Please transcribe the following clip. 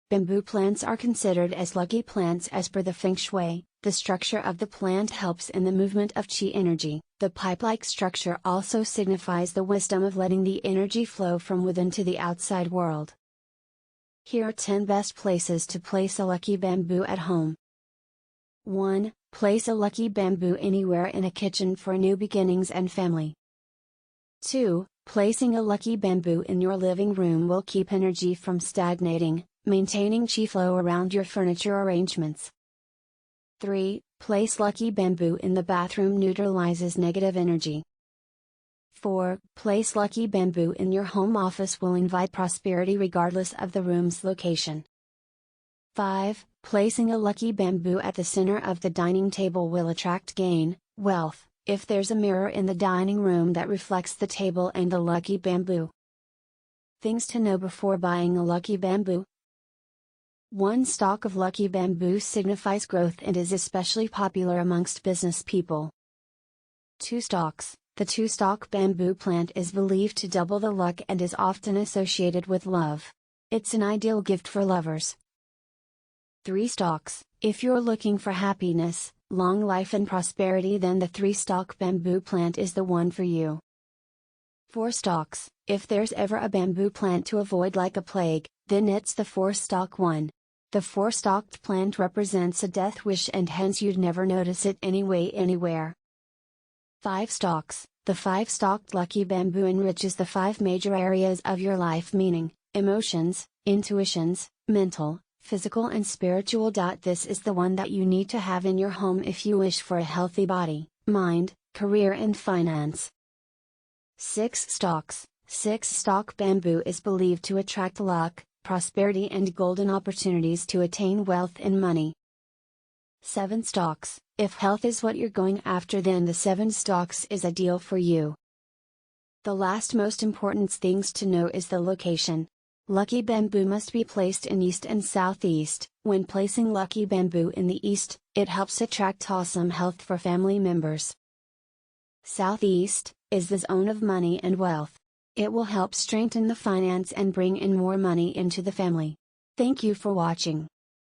bamboo plants are considered as lucky plants as per the Feng Shui. The structure of the plant helps in the movement of qi energy. The pipe-like structure also signifies the wisdom of letting the energy flow from within to the outside world. Here are 10 best places to place a lucky bamboo at home. 1. Place a lucky bamboo anywhere in a kitchen for new beginnings and family. 2. Placing a lucky bamboo in your living room will keep energy from stagnating, maintaining qi flow around your furniture arrangements. 3. Place lucky bamboo in the bathroom neutralizes negative energy. 4. Place lucky bamboo in your home office will invite prosperity regardless of the room's location. 5. Placing a lucky bamboo at the center of the dining table will attract gain, wealth, if there's a mirror in the dining room that reflects the table and the lucky bamboo. Things to know before buying a lucky bamboo. 1 stalk of lucky bamboo signifies growth and is especially popular amongst business people. 2 stalks. The 2-stalk bamboo plant is believed to double the luck and is often associated with love. It's an ideal gift for lovers. 3 stalks. If you're looking for happiness, long life and prosperity, then the 3-stalk bamboo plant is the one for you. 4 stalks. If there's ever a bamboo plant to avoid like a plague, then it's the 4-stalk one. The 4-stalked plant represents a death wish and hence you'd never notice it anyway anywhere. 5 stalks. The 5-stalked lucky bamboo enriches the 5 major areas of your life, meaning emotions, intuitions, mental, physical and spiritual. This is the one that you need to have in your home if you wish for a healthy body, mind, career and finance. 6 stalks. 6-stalk bamboo is believed to attract luck, prosperity and golden opportunities to attain wealth and money. 7 stalks. If health is what you're going after, then the 7 stalks is ideal for you. The last most important things to know is the location. Lucky bamboo must be placed in east and southeast. When placing lucky bamboo in the east, it helps attract awesome health for family members. Southeast is the zone of money and wealth. It will help strengthen the finance and bring in more money into the family. Thank you for watching.